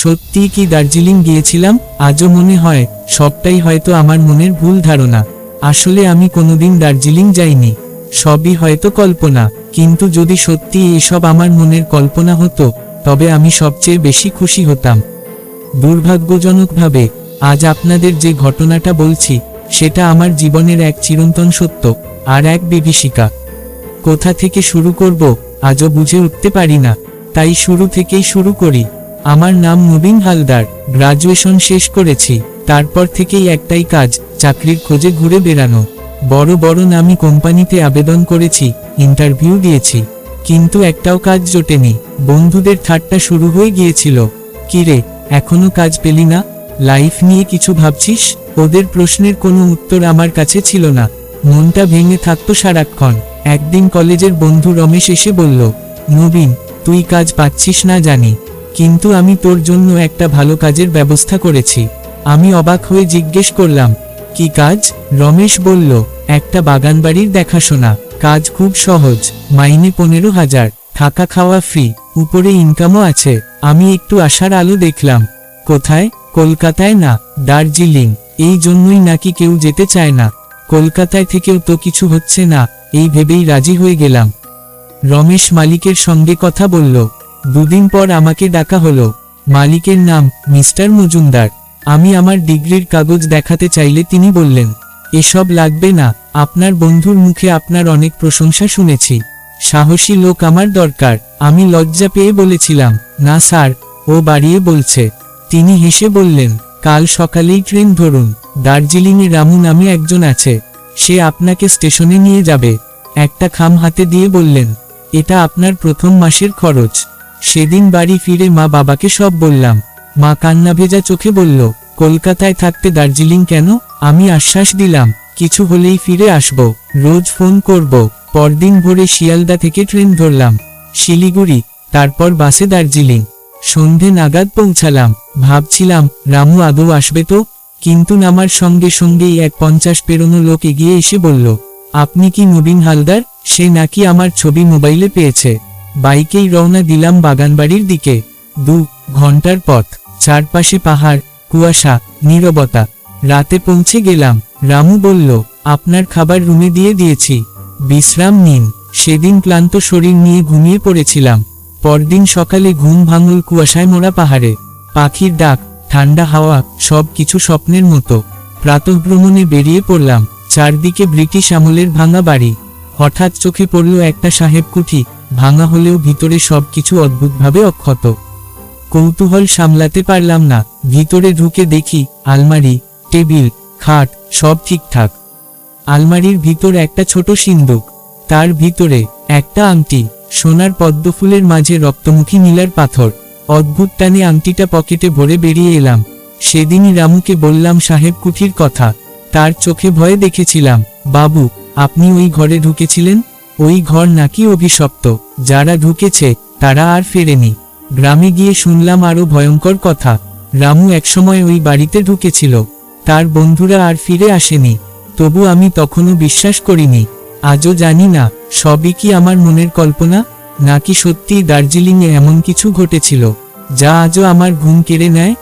সত্যি কি দার্জিলিং গিয়েছিলাম? আজও মনে হয় সবটাই হয়তো আমার মনের ভুল ধারণা। আসলে আমি কোনোদিন দার্জিলিং যাইনি, সবই হয়তো কল্পনা। কিন্তু যদি সত্যি এসব আমার মনের কল্পনা হতো, তবে আমি সবচেয়ে বেশি খুশি হতাম। দুর্ভাগ্যজনকভাবে আজ আপনাদের যে ঘটনাটা বলছি, সেটা আমার জীবনের এক চিরন্তন সত্য আর এক বিভীষিকা। কোথা থেকে শুরু করব আজও বুঝে উঠতে পারি না, তাই শুরু থেকেই শুরু করি। আমার নাম নবীন হালদার, গ্রাজুয়েশন শেষ করেছি। তারপর থেকেই একটাই কাজ, চাকরির খোঁজে ঘুরে বেড়ানো। বড় বড় নামী কোম্পানিতে আবেদন করেছি, ইন্টারভিউ দিয়েছি, কিন্তু একটাও কাজ জোটেনি। বন্ধুদের ঠাট্টা শুরু হয়ে গিয়েছিল, কিরে এখনো কাজ পেলি না, লাইফ নিয়ে কিছু ভাবছিস? ওদের প্রশ্নের কোনো উত্তর আমার কাছে ছিল না, মনটা ভেঙে থাকতো সারাক্ষণ। একদিন কলেজের বন্ধু রমেশ এসে বলল, নবীন, তুই কাজ পাচ্ছিস না জানি, কিন্তু আমি তোর জন্য একটা ভালো কাজের ব্যবস্থা করেছি। আমি অবাক হয়ে জিজ্ঞেস করলাম, কি কাজ? রমেশ বলল, একটা বাগানবাড়ির দেখাশোনা। কাজ খুব সহজ, মাইনে 15,000, থাকা খাওয়া ফ্রি, উপরে ইনকামও আছে। আমি একটু আশার আলো দেখলাম। কোথায়? কলকাতায় না, দার্জিলিং। এই জন্যই নাকি কেউ যেতে চায় না। কলকাতায় থেকেও তো কিছু হচ্ছে না, এই ভেবেই রাজি হয়ে গেলাম। রমেশ মালিকের সঙ্গে কথা বলল। দুদিন পর আমাকে ডাকা হলো। মালিকের নাম মিস্টার মজুমদার। আমি আমার ডিগ্রির কাগজ দেখাতে চাইলে তিনি বললেন, এসব লাগবে না, আপনার বন্ধুর মুখে আপনার অনেক প্রশংসা শুনেছি, সাহসী লোক আমার দরকার। আমি লজ্জা পেয়ে বলেছিলাম, না স্যার, ও বাড়িয়ে বলছে। তিনি হেসে বললেন, কাল সকালেই ট্রেন ধরুন, দার্জিলিংয়ে রামু নামে একজন আছে, সে আপনাকে স্টেশনে নিয়ে যাবে। একটা খাম হাতে দিয়ে বললেন, এটা আপনার প্রথম মাসের খরচ। সেদিন বাড়ি ফিরে মা বাবাকে সব বললাম। মা কান্না ভেজা চোখে বলল, কলকাতায় থাকতে দার্জিলিং কেন? আমি আশ্বাস দিলাম, কিছু হলেই ফিরে আসব, রোজ ফোন করব। পরদিন ভোরে শিয়ালদা থেকে ট্রেন ধরলাম, শিলিগুড়ি, তারপর বাসে দার্জিলিং। সন্ধে নাগাদ পৌঁছালাম। ভাবছিলাম রামু আদৌ আসবে তো, কিন্তু নামার সঙ্গে সঙ্গেই এক 50 পেরোনো লোক এগিয়ে এসে বলল, আপনি কি নবীন হালদার? সে নাকি আমার ছবি মোবাইলে পেয়েছে। বাইকেই রওনা দিলাম বাগানবাড়ির দিকে। 2 ঘন্টার পথ, চারপাশে পাহাড়, কুয়াশা, নীরবতা। রাতে পৌঁছে গেলাম। রামু বলল, আপনার খাবার রুমে দিয়ে দিয়েছি, বিশ্রাম নিন। সেদিন ক্লান্ত শরীর নিয়ে ঘুমিয়ে পড়েছিলাম। পরদিন সকালে ঘুম ভাঙল কুয়াশায় মোড়া পাহাড়ে। পাখির ডাক, ঠান্ডা হাওয়া, সব কিছু স্বপ্নের মতো। প্রাতঃভ্রমণে বেরিয়ে পড়লাম। চারদিকে ব্রিটিশ আমলের ভাঙা বাড়ি। হঠাৎ চোখে পড়ল একটা সাহেব কুঠি, ভাঙা হলেও ভিতরে সবকিছু অদ্ভুতভাবে অক্ষত। কৌতূহল সামলাতে পারলাম না। ভিতরে ঢুকে দেখি আলমারি, টেবিল, খাট, সব ঠিকঠাক। আলমারির ভিতর একটা ছোট সিন্দুক, তার ভিতরে একটা আংটি, সোনার পদ্মফুলের মাঝে রক্তমুখী নীলার পাথর। অদ্ভুত টানে আংটিটা পকেটে ভরে বেরিয়ে এলাম। সেদিনই রামুকে বললাম সাহেব কুঠির কথা। তার চোখে ভয়ে দেখেছিলাম। বাবু, আপনি ওই ঘরে ঢুকেছিলেন? ওই ঘর নাকি অভিশপ্ত, যারা ঢুকেছে তারা আর ফেরেনি। গ্রামে গিয়ে শুনলাম আরো ভয়ঙ্কর কথা। রামু একসময় ওই বাড়িতে ঢুকেছিল, তার বন্ধুরা আর ফিরে আসেনি। তবু আমি তখনও বিশ্বাস করিনি। আজও জানি না সবই কি আমার মনের কল্পনা, নাকি সত্যিই দার্জিলিংয়ে এমন কিছু ঘটেছিল যা আজও আমার ঘুম কেড়ে নেয়।